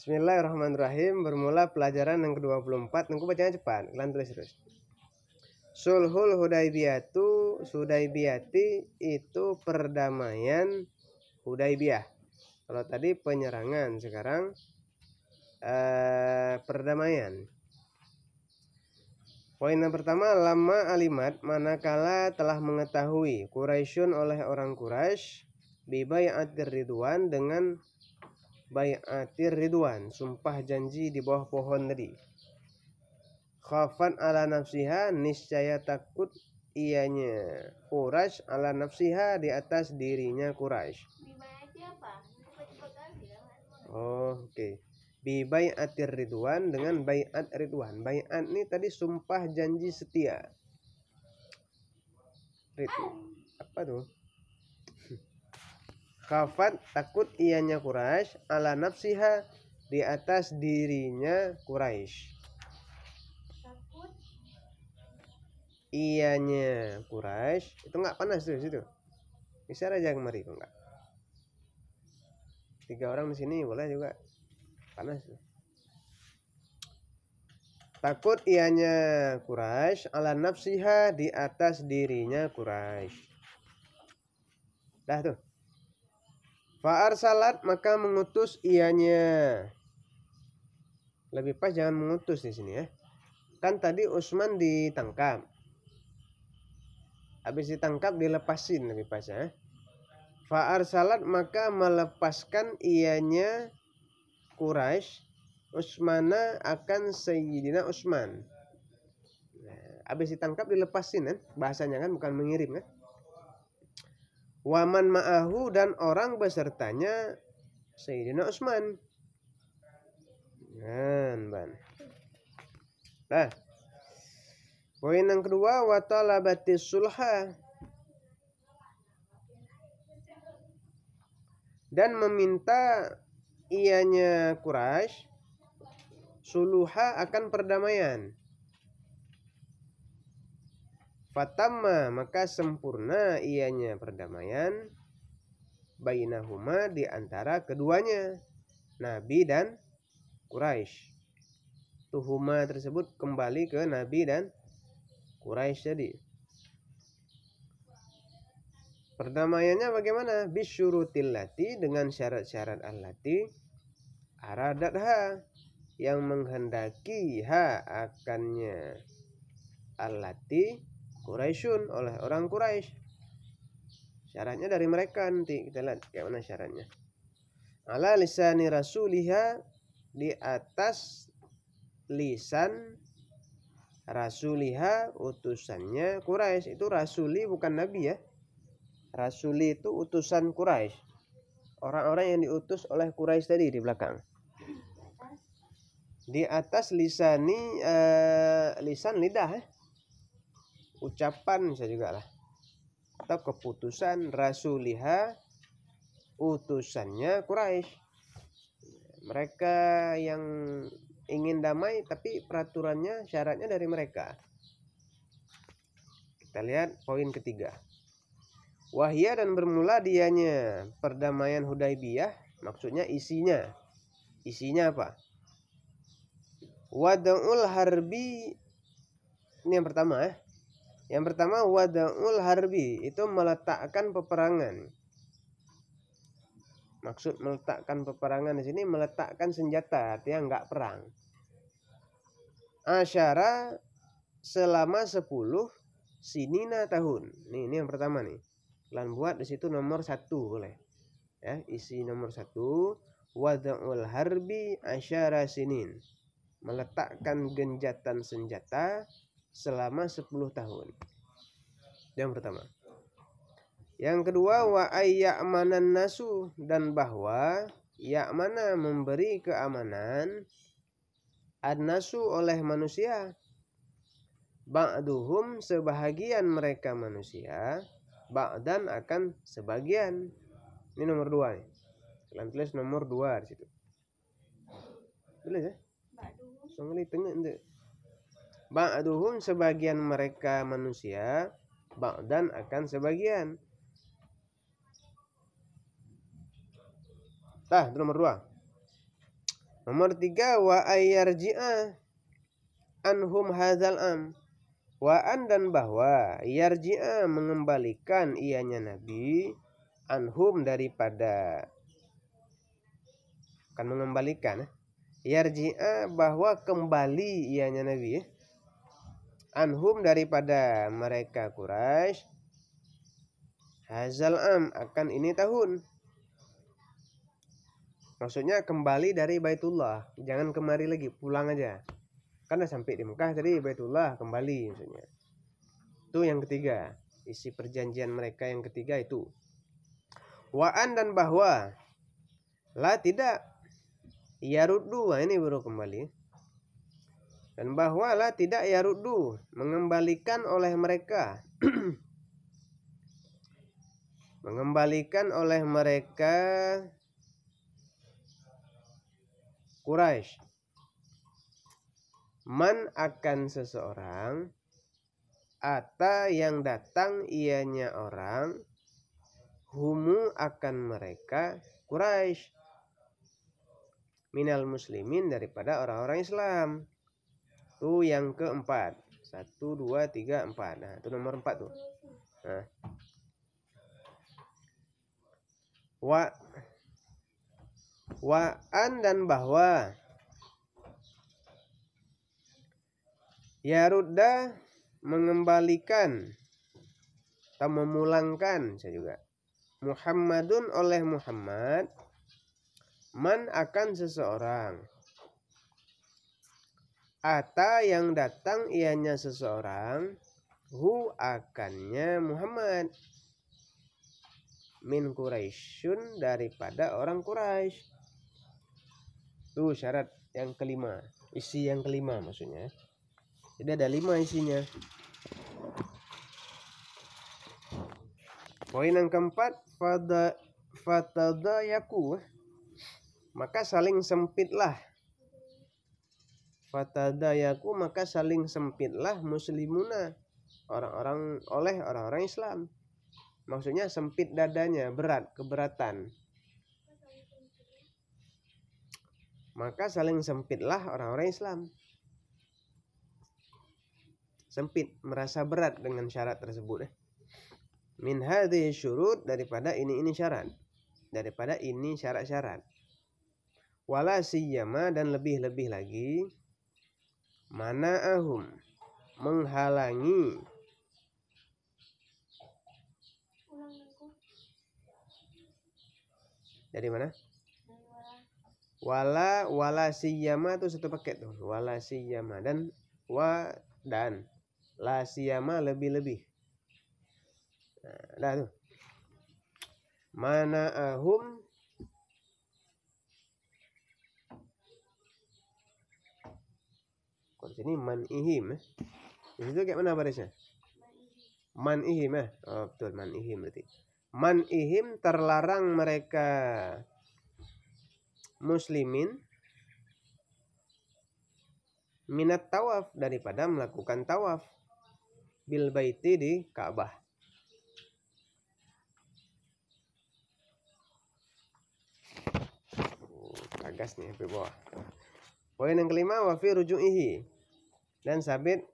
Bismillahirrahmanirrahim. Bermula pelajaran yang ke-24. Nunggu bacanya cepat. Kalian tulis terus. Sulhul Hudaybiyati itu perdamaian Hudaybiyah. Kalau tadi penyerangan, sekarang perdamaian. Poin yang pertama, lama alimat, manakala telah mengetahui Quraisyun oleh orang Quraisy bi bai'atir ridwan, dengan bai'atir ridwan, sumpah janji di bawah pohon tadi. Khafat ala nafsiha, niscaya takut ianya Quraisy ala nafsiha, di atas dirinya Quraisy. Oh, oke. Bi bai'atir ridwan, dengan bai'at ridwan. Bai'at ini tadi sumpah janji setia. Apa tuh? Khafat, takut ianya Quraisy ala nafsiha, di atas dirinya Quraisy. Ianya Quraisy itu nggak panas tuh situ. Bisa aja kemari kok enggak. 3 orang di sini boleh juga. Panas tuh. Takut ianya Quraisy ala nafsiha, di atas dirinya Quraisy. Dah tuh. Fa arsalat, maka mengutus ianya. Lebih pas jangan mengutus di sini ya. Kan tadi Utsman ditangkap. Habis ditangkap dilepasin, lebih pas ya. Fa arsalat, maka melepaskan ianya Quraisy Utsmana, akan Sayyidina Utsman. Habis ditangkap dilepasin kan, bahasanya kan, bukan mengirim kan. Waman ma'ahu, dan orang besertanya Sayyidina Utsman. Ban. Nah, poin yang kedua, wa talabatis sulha, dan meminta ianya Quraisy suluha, akan perdamaian. Fatamma, maka sempurna ianya perdamaian, bainahuma, di antara keduanya, Nabi dan Quraisy. Tuhuma tersebut kembali ke Nabi dan Quraisy tadi. Perdamaiannya bagaimana? Bisyurutil lati, dengan syarat-syarat allati aradatha, yang menghendaki akannya allati Quraisyun, oleh orang Quraisy. Syaratnya dari mereka, nanti kita lihat bagaimana syaratnya. Ala lisani rasuliha, di atas lisan rasuliha, utusannya Quraisy. Itu rasuli bukan nabi ya. Rasuli itu utusan Quraisy. Orang-orang yang diutus oleh Quraisy tadi di belakang. Di atas lisani, lisan lidah ya. Ucapan bisa juga lah. Atau keputusan rasuliha, utusannya Quraisy. Mereka yang ingin damai, tapi peraturannya, syaratnya dari mereka. Kita lihat poin ketiga. Wahya, dan bermula dianya perdamaian Hudaybiyah, maksudnya isinya. Isinya apa? Wada'ul harbi, ini yang pertama ya. Yang pertama, wada'ul harbi, itu meletakkan peperangan. Maksud meletakkan peperangan di sini, meletakkan senjata, artinya enggak perang. Asyara, selama 10 sinina tahun. Ini yang pertama nih. Kalian buat di situ nomor 1 boleh. Ya, isi nomor 1, wada'ul harbi asyara sinin. Meletakkan genjatan senjata selama 10 tahun. Yang pertama. Yang kedua, wa ayyamanan nasu, dan bahwa ya'mana, memberi keamanan, an-nasu, oleh manusia, ba'duhum, sebahagian mereka manusia, ba'dan, akan sebagian. Ini nomor 2 nih. Kalian tulis nomor 2 di situ. Tulis ya. Songli tengah itu. Ba'duhum, sebagian mereka manusia, ba'dan, akan sebagian. Itu nomor 2. Nomor 3, wa ayyarji'a anhum hadzal am. Wa'an dan bahwa yarji'a mengembalikan ianya Nabi anhum daripada, akan mengembalikan, yarji'a bahwa kembali ianya Nabi anhum daripada mereka Quraisy hadzal am akan ini tahun. Maksudnya kembali dari Baitullah, jangan kemari lagi, pulang aja. Karena sampai di Mekah tadi Baitullah, kembali maksudnya. Itu yang ketiga, isi perjanjian mereka yang ketiga itu. Wa'an dan bahwa la tidak yaruddu, ini baru kembali. Dan bahwa la tidak yaruddu mengembalikan oleh mereka mengembalikan oleh mereka Quraisy man akan seseorang ata yang datang ianya orang humu akan mereka Quraisy minal muslimin daripada orang-orang Islam. Itu yang keempat. 1, 2, 3, 4. Nah itu nomor 4 tuh. Nah. Wa'an dan bahwa yarudda mengembalikan atau memulangkan, saya juga Muhammadun oleh Muhammad man akan seseorang ata yang datang ianya seseorang hu akannya Muhammad min Quraisyun daripada orang Quraisy. Tuh syarat yang kelima, isi yang kelima maksudnya. Jadi ada 5 isinya. Poin yang keempat, fatadayaku, maka saling sempitlah. Fatadayaku, maka saling sempitlah muslimuna, orang-orang Islam. Maksudnya sempit dadanya, berat, keberatan. Maka saling sempitlah orang-orang Islam. Sempit, merasa berat dengan syarat tersebut. Min hadhihi syurut, daripada ini syarat. Daripada ini syarat-syarat. Wala siyama, dan lebih-lebih lagi mana'ahum, menghalangi dari mana? Wala siyama itu satu paket tuh. Wala siyama dan la siyama lebih-lebih. Nah tuh. Mana'ahum, kalau sini man'ihim. Di situ kayak mana barisnya? Man'ihim ya. Oh betul, man'ihim berarti. Man'ihim, terlarang mereka muslimin minat tawaf, daripada melakukan tawaf bil baiti, di Ka'bah. Agas nih sampai bawah. Poin yang kelima, wa fi ruju'ihi, dan sabit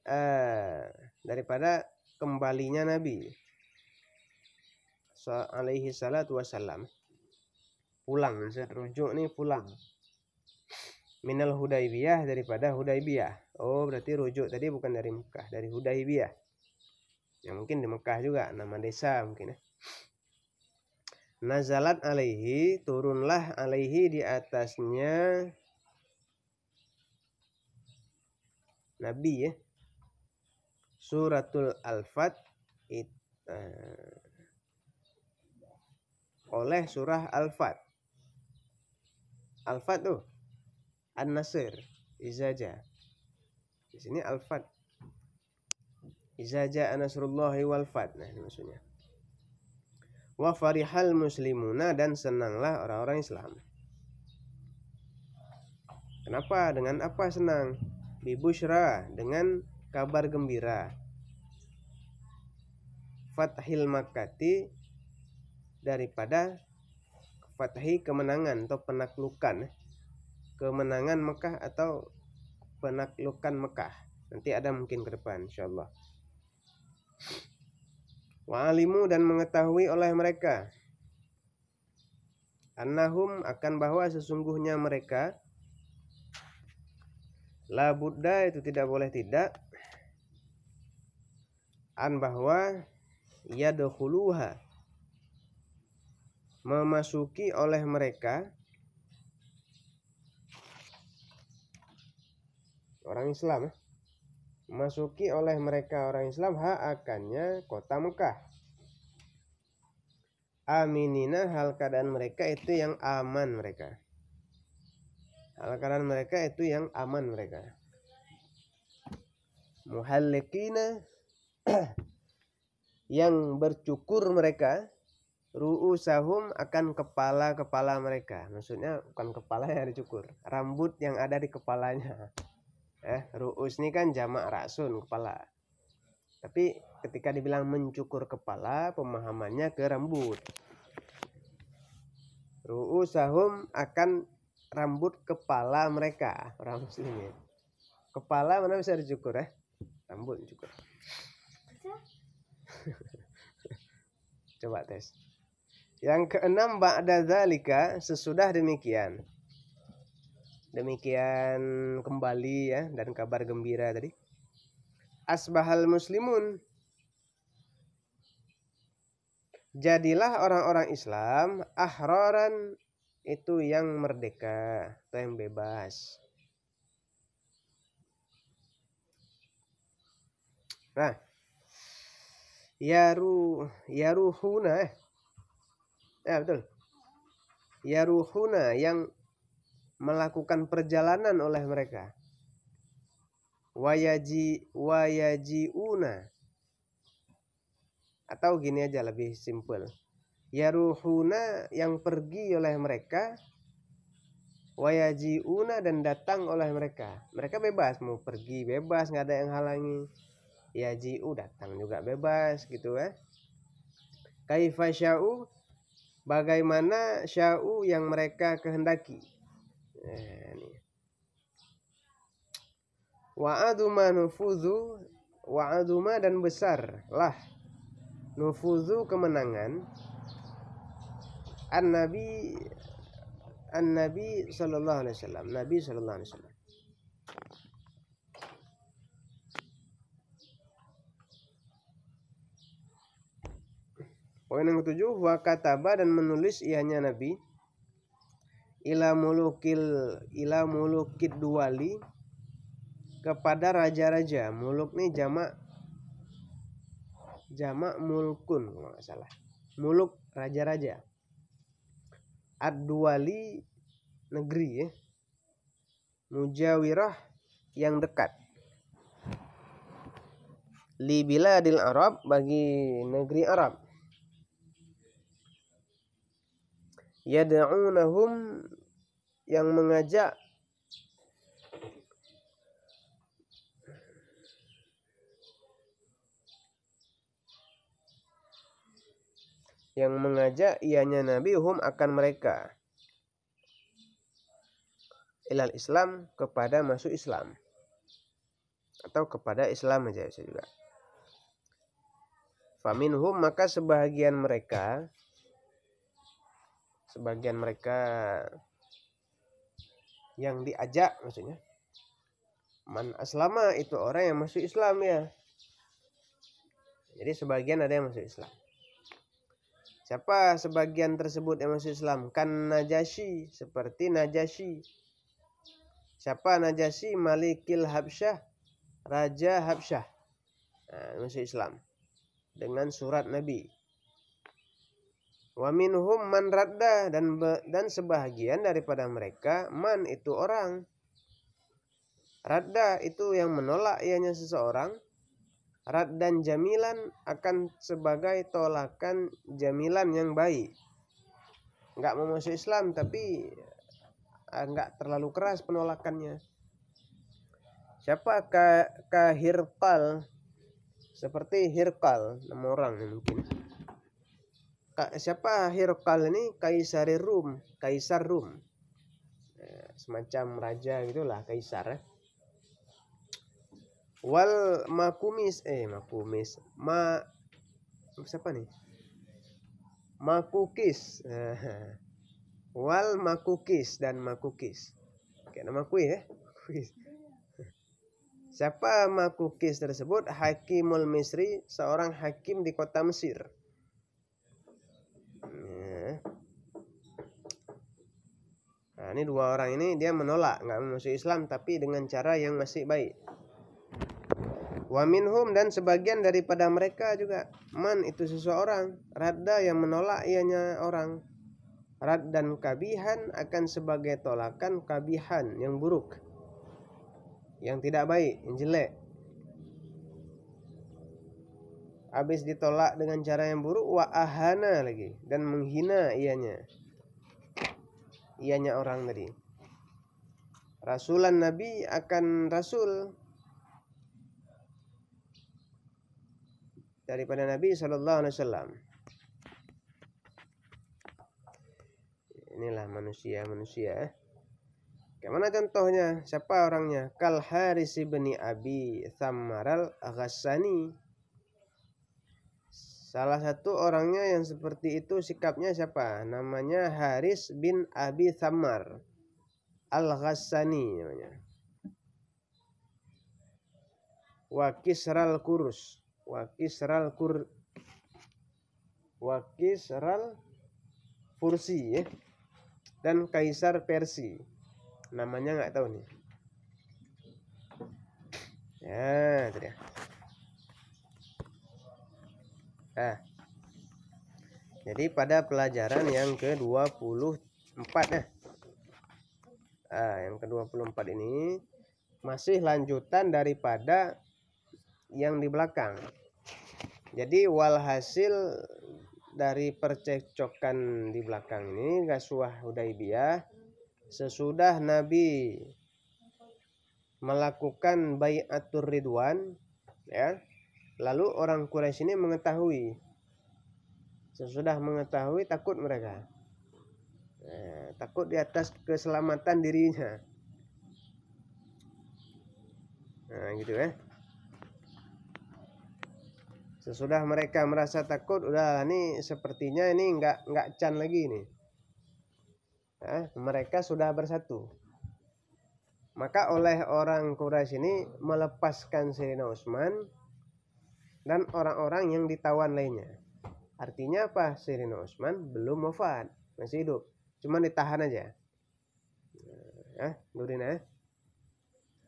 daripada kembalinya Nabi alaihi salatu wassalam. Pulang, maksud rujuk nih pulang. Minal Hudaybiyah, daripada Hudaybiyah. Oh berarti rujuk tadi bukan dari Mekah, dari Hudaybiyah. Ya mungkin di Mekah juga, nama desa mungkin ya. Nazalat alaihi, turunlah alaihi di atasnya Nabi ya. Suratul Al-Fat oleh surah Al-Fat. Al-Fat tuh An-Nasr, Izaja. Di sini Al-Fat. Izaja Nasrullahi wal Fat. Nah, ini maksudnya. Wa farihal muslimuna, dan senanglah orang-orang Islam. Kenapa? Dengan apa senang? Bibusyra, dengan kabar gembira. Fathil Makkati, daripada fathi kemenangan atau penaklukan. kemenangan Mekah atau penaklukan Mekah. Nanti ada mungkin ke depan insyaallah. Wa alimu dan mengetahui oleh mereka annahum akan bahwa sesungguhnya mereka la budda itu tidak boleh tidak an bahwa yadkhuluha memasuki oleh mereka orang Islam memasuki oleh mereka orang Islam akannya kota Mekah aminina hal keadaan mereka itu yang aman mereka muhallikina yang bercukur mereka ru'usahum akan kepala-kepala mereka. Maksudnya bukan kepala yang dicukur, rambut yang ada di kepalanya. Ru'us ini kan jamak ra'sun, kepala. Tapi ketika dibilang mencukur kepala, pemahamannya ke rambut. Ru'usahum akan rambut kepala mereka, orang muslimin. Kepala mana bisa dicukur rambut dicukur. Coba tes. Yang keenam ba'da dzalika sesudah demikian. Demikian kembali ya dan kabar gembira tadi. Asbahal muslimun. Jadilah orang-orang Islam ahraran itu yang merdeka atau yang bebas. Nah, yaruhuna betul. Yaruhuna yang melakukan perjalanan oleh mereka. Wayajiuna atau gini aja lebih simpel. Yaruhuna yang pergi oleh mereka, wayajiuna dan datang oleh mereka. Mereka bebas mau pergi bebas, nggak ada yang halangi. Yaji'u datang juga bebas gitu Kaifa sya'u bagaimana sya'u yang mereka kehendaki. Wa'aduma nufuzu wa'aduma dan besar lah nufuzu kemenangan An-Nabi sallallahu alaihi wasallam. Nabi sallallahu alaihi wasallam. Poin yang ketujuh, wa kataba dan menulis ianya Nabi ila mulukid duwali kepada raja-raja. Muluk nih jamak mulkun kalau nggak salah. Muluk raja-raja. Ad-duwali negeri Mujawirah yang dekat. Li biladil Arab bagi negeri Arab. Yad'unahum yang mengajak ianya Nabi hum akan mereka ilal Islam kepada masuk Islam atau kepada Islam aja bisa juga. Faminhum maka sebagian mereka yang diajak maksudnya man aslama itu orang yang masuk Islam ya. Jadi sebagian ada yang masuk Islam. Siapa sebagian tersebut yang masuk Islam? Kan Najasyi, seperti Najasyi. Siapa Najasyi? Malikil Habsyah, Raja Habsyah. Masuk Islam dengan surat Nabi. Wa minhum man radda dan sebahagian daripada mereka man itu orang. Radda itu yang menolak ianya seseorang. Raddan jamilan akan sebagai tolakan jamilan yang baik. Enggak mau masuk Islam tapi enggak terlalu keras penolakannya. Siapa ka Hirqal? Seperti Hirqal, nama orang mungkin. Siapa Hirqal ini? Kaisar Rum. semacam raja gitulah, kaisar. Wal makumis siapa nih? Makukis. Wal makukis dan makukis. Kayak nama kue ya. Siapa Makukis tersebut? Hakimul Misri, seorang hakim di kota Mesir. Nah, ini dua orang ini dia menolak, nggak masuk Islam, tapi dengan cara yang masih baik. Wa minhum, dan sebagian daripada mereka juga, man itu seseorang, radda yang menolak ianya orang. Rad dan kabihan akan sebagai tolakan kabihan yang buruk, yang tidak baik, yang jelek. Habis ditolak dengan cara yang buruk, wa ahana lagi, dan menghina ianya orang tadi. Rasulan Nabi akan rasul daripada Nabi sallallahu alaihi wasallam. Inilah manusia. Bagaimana contohnya? Siapa orangnya? Kal Haris bin Abi Thammaral Ghassani. Salah satu orangnya yang seperti itu sikapnya siapa? Namanya Haris bin Abi Thammar Al-Ghassani namanya. Wa Kisral Fursi ya. Dan Kaisar Persia. Namanya nggak tahu nih. Ya, itu dia. Jadi pada pelajaran yang ke-24 yang ke-24 ini masih lanjutan daripada yang di belakang. Jadi walhasil dari percekcokan di belakang ini, Ghazwah Hudaybiyah, sesudah Nabi melakukan bai'atur ridwan ya, lalu orang Quraisy ini mengetahui. Sesudah mengetahui, takut mereka. Takut di atas keselamatan dirinya. Nah, gitu ya. Sesudah mereka merasa takut, udah ini sepertinya ini enggak can lagi nih. Mereka sudah bersatu. Maka oleh orang Quraisy ini melepaskan Sayyidina Utsman dan orang-orang yang ditawan lainnya. Artinya apa? Sayyidina Utsman belum wafat, masih hidup. Cuma ditahan aja.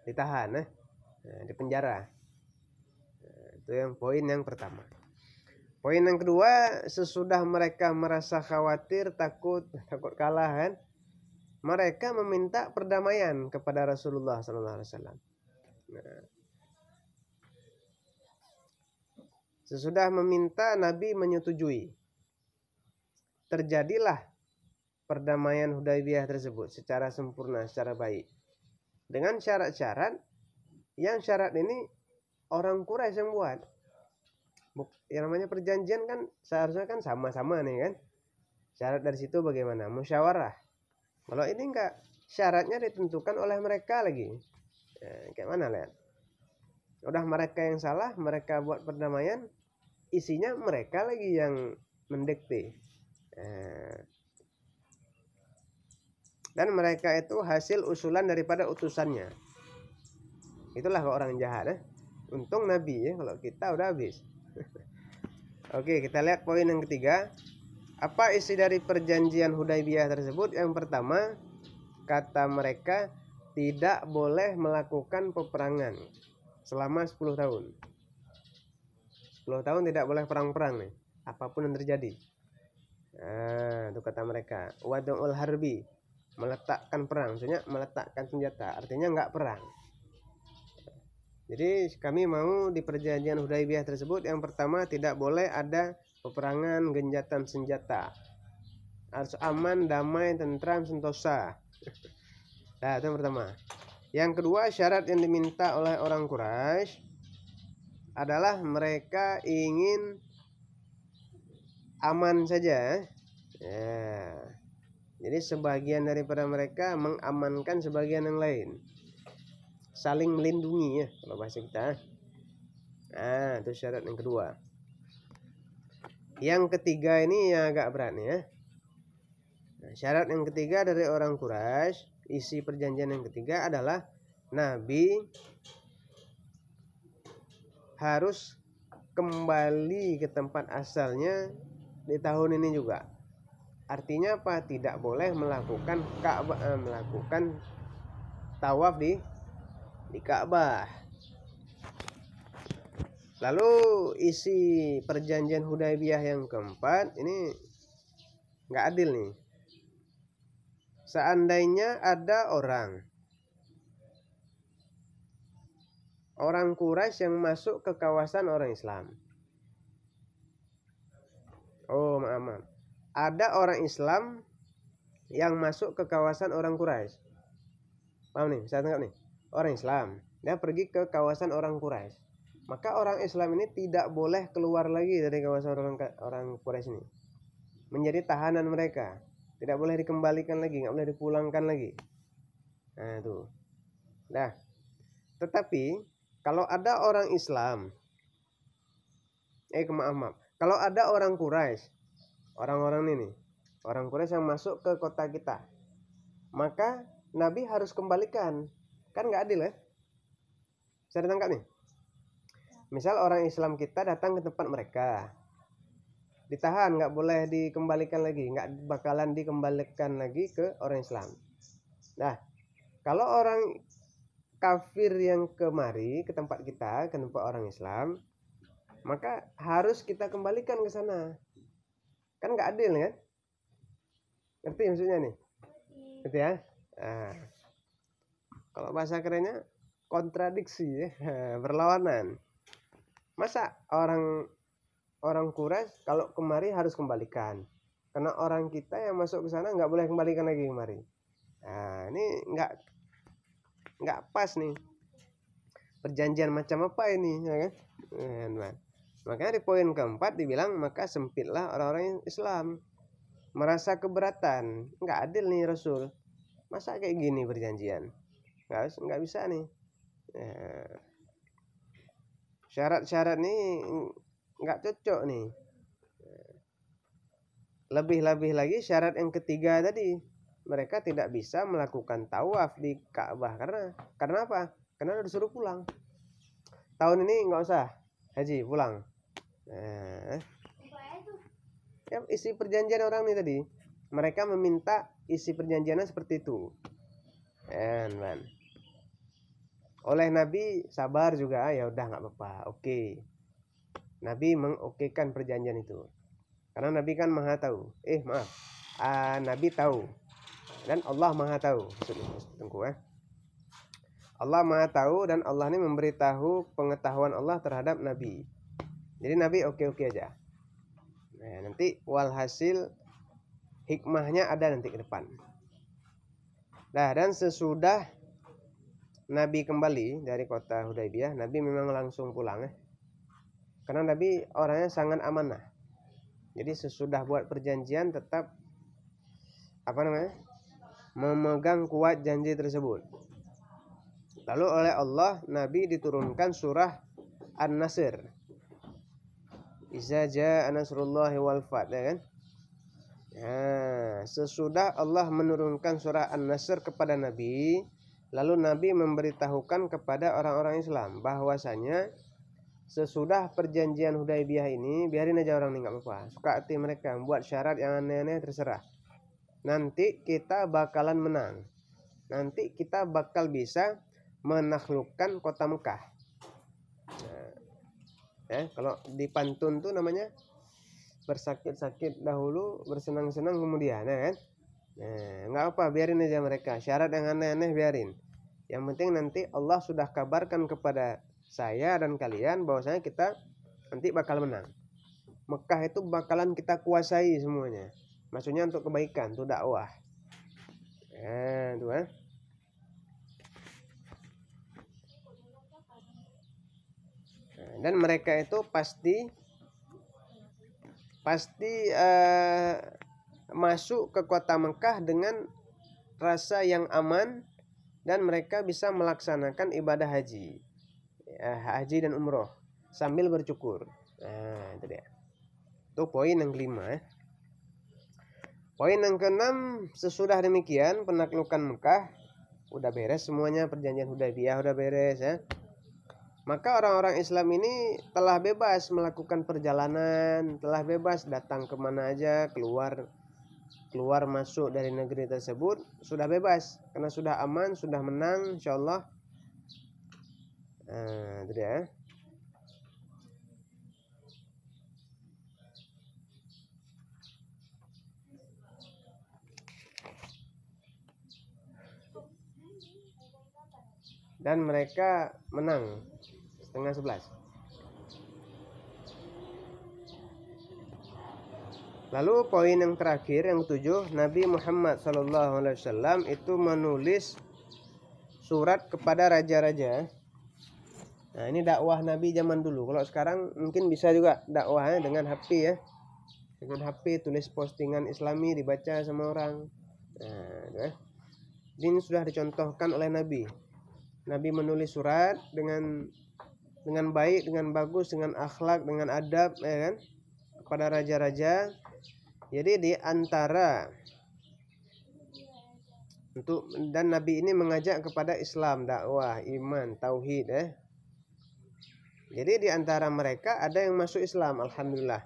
Ditahan, di penjara. Itu yang poin yang pertama. Poin yang kedua, sesudah mereka merasa khawatir, takut kalah kan, mereka meminta perdamaian kepada Rasulullah SAW. Sesudah meminta, Nabi menyetujui. Terjadilah perdamaian Hudaybiyah tersebut secara sempurna, secara baik. Dengan syarat-syarat, yang syarat ini orang Quraisy yang buat. Yang namanya perjanjian kan seharusnya kan sama-sama nih kan. Syarat dari situ bagaimana? Musyawarah. Kalau ini enggak, syaratnya ditentukan oleh mereka lagi. Kayak mana lihat? Udah mereka yang salah, mereka buat perdamaian, isinya mereka lagi yang mendikte. Dan mereka itu hasil usulan daripada utusannya. Itulah orang jahat. Untung Nabi ya, kalau kita udah habis. Oke, kita lihat poin yang ketiga. Apa isi dari perjanjian Hudaybiyah tersebut? Yang pertama, kata mereka tidak boleh melakukan peperangan selama 10 tahun. 10 tahun tidak boleh perang-perang nih, apapun yang terjadi. Itu kata mereka. Wadu'ul harbi, meletakkan perang, maksudnya meletakkan senjata, artinya enggak perang. Jadi kami mau di perjanjian Hudaybiyah tersebut, yang pertama tidak boleh ada peperangan, genjatan senjata. Harus aman, damai, tentram, sentosa. Nah, itu yang pertama. Yang kedua, syarat yang diminta oleh orang Quraisy adalah mereka ingin aman saja. Ya. Jadi sebagian daripada mereka mengamankan sebagian yang lain, saling melindungi ya kalau bahasa kita. Nah, itu syarat yang kedua. Yang ketiga ini yang agak berat nih ya. Nah, syarat yang ketiga dari orang Quraisy, isi perjanjian yang ketiga adalah Nabi harus kembali ke tempat asalnya di tahun ini juga. Artinya apa? Tidak boleh melakukan melakukan tawaf di Ka'bah. Lalu isi perjanjian Hudaybiyah yang keempat ini nggak adil nih. Seandainya ada orang Quraisy yang masuk ke kawasan orang Islam. Oh, maaf. Ada orang Islam yang masuk ke kawasan orang Quraisy. Paham nih? Saya tangkap nih. Orang Islam, dia pergi ke kawasan orang Quraisy. Maka orang Islam ini tidak boleh keluar lagi dari kawasan orang Quraisy ini. Menjadi tahanan mereka. Tidak boleh dikembalikan lagi, nggak boleh dipulangkan lagi. Nah, itu. Nah, tetapi kalau ada orang Islam, maaf. Kalau ada orang Quraisy, orang-orang ini, orang Quraisy yang masuk ke kota kita, maka Nabi harus kembalikan. Kan nggak adil ya? Bisa ditangkap nih. Misal orang Islam kita datang ke tempat mereka, ditahan, nggak boleh dikembalikan lagi, nggak bakalan dikembalikan lagi ke orang Islam. Nah, kalau orang kafir yang kemari ke tempat kita, ke tempat orang Islam, maka harus kita kembalikan ke sana. Kan nggak adil kan? Ngerti maksudnya nih? Gitu ya? Nah, kalau bahasa kerennya kontradiksi ya, berlawanan. Masa orang Quraisy kalau kemari harus kembalikan, karena orang kita yang masuk ke sana nggak boleh kembalikan lagi kemari. Nah, ini nggak pas nih. Perjanjian macam apa ini, ya kan? Makanya di poin keempat dibilang maka sempitlah orang-orang Islam, merasa keberatan. Nggak adil nih Rasul. Masa kayak gini perjanjian? Nggak bisa nih. Syarat-syarat nih nggak cocok nih. Lebih-lebih lagi syarat yang ketiga tadi, mereka tidak bisa melakukan tawaf di Ka'bah karena apa? Karena udah disuruh pulang. Tahun ini nggak usah haji, pulang. Ya, isi perjanjian orang ini tadi, mereka meminta isi perjanjiannya seperti itu. Oleh Nabi sabar juga, ya udah nggak apa-apa, oke. Nabi mengokekan perjanjian itu karena Nabi kan maha tahu. Nabi tahu dan Allah maha tahu. Allah maha tahu dan Allah ini memberitahu pengetahuan Allah terhadap Nabi. Jadi Nabi oke aja. Nah, nanti walhasil hikmahnya ada nanti ke depan. Nah, dan sesudah Nabi kembali dari kota Hudaybiyah, Nabi memang langsung pulang ya. Karena Nabi orangnya sangat amanah. Jadi sesudah buat perjanjian tetap memegang kuat janji tersebut. Lalu oleh Allah Nabi diturunkan surah An-Nasr. Iza jaa nasrullahi wal fath, ya kan? Nah, sesudah Allah menurunkan surah An-Nasr kepada Nabi, lalu Nabi memberitahukan kepada orang-orang Islam bahwasanya sesudah perjanjian Hudaybiyah ini, biarin aja orang ini, nggak apa-apa. Suka hati mereka buat syarat yang aneh-aneh, terserah. Nanti kita bakalan menang. Nanti kita bakal bisa menaklukkan kota Mekah. Kalau di pantun tuh namanya bersakit-sakit dahulu, bersenang-senang kemudian, ya kan? Nggak apa, biarin aja mereka. Syarat yang aneh-aneh biarin. Yang penting nanti Allah sudah kabarkan kepada saya dan kalian bahwasanya kita nanti bakal menang. Mekah itu bakalan kita kuasai semuanya. Maksudnya untuk kebaikan, untuk dakwah. Dan mereka itu pasti masuk ke kota Mekah dengan rasa yang aman dan mereka bisa melaksanakan ibadah haji, haji dan umroh sambil bercukur. Nah, itu dia. Itu poin yang kelima. Poin yang keenam, sesudah demikian penaklukan Mekah udah beres semuanya, perjanjian Hudaybiyah udah beres ya. Maka orang-orang Islam ini telah bebas melakukan perjalanan, telah bebas datang kemana aja, keluar masuk dari negeri tersebut sudah bebas karena sudah aman, sudah menang insyaallah. Itu dia. Dan mereka menang 10:30. Lalu poin yang terakhir yang ketujuh, Nabi Muhammad SAW itu menulis surat kepada raja-raja. Nah, ini dakwah Nabi zaman dulu. Kalau sekarang mungkin bisa juga dakwahnya dengan HP ya. Dengan HP tulis postingan Islami dibaca sama orang. Nah, ini sudah dicontohkan oleh Nabi. Nabi menulis surat dengan baik, dengan bagus, dengan akhlak, dengan adab, ya kan, kepada raja-raja. Jadi di antara dan Nabi ini mengajak kepada Islam, dakwah, iman, tauhid, ya. Jadi di antara mereka ada yang masuk Islam, alhamdulillah.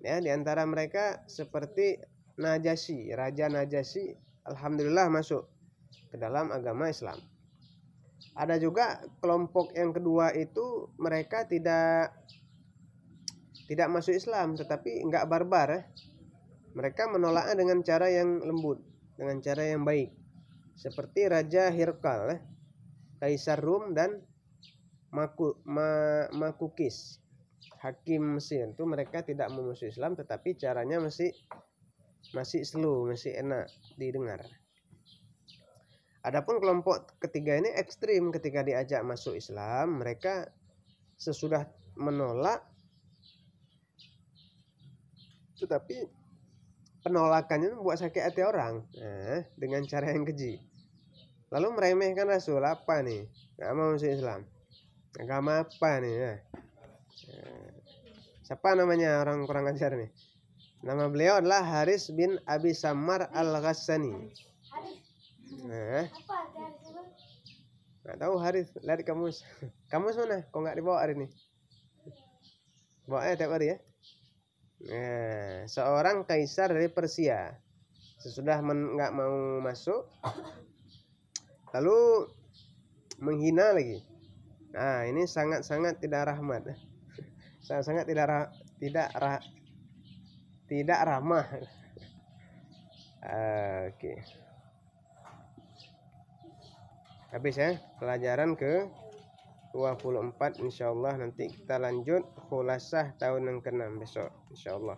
Ya, di antara mereka seperti Najasyi, Raja Najasyi, alhamdulillah masuk ke dalam agama Islam. Ada juga kelompok yang kedua itu mereka tidak masuk Islam, tetapi enggak barbar ya. Mereka menolaknya dengan cara yang lembut, dengan cara yang baik. Seperti Raja Hirqal, Kaisar Rum, dan Makukis, Hakim Mesir. Itu mereka tidak mau masuk Islam, tetapi caranya masih slow, masih enak didengar. Adapun kelompok ketiga ini ekstrim, ketika diajak masuk Islam, mereka sesudah menolak, tetapi penolakannya membuat sakit hati orang, dengan cara yang keji. Lalu meremehkan Rasul, apa nih? Gak mau masuk Islam. Agama apa nih ya? Siapa namanya orang kurang ajar nih? Nama beliau adalah Haris bin Abi Sammar Al-Ghassani. Nggak tahu Haris, lihat kamus. Kamus mana? Kok nggak dibawa hari ini? Bawanya tiap hari ya. Seorang kaisar dari Persia. Sesudah nggak mau masuk, lalu menghina lagi. Nah, ini sangat-sangat tidak rahmat. Sangat-sangat tidak ramah. Oke. Habis ya pelajaran ke 24, insyaallah nanti kita lanjut khulasah tahun yang ke-6 besok insyaallah.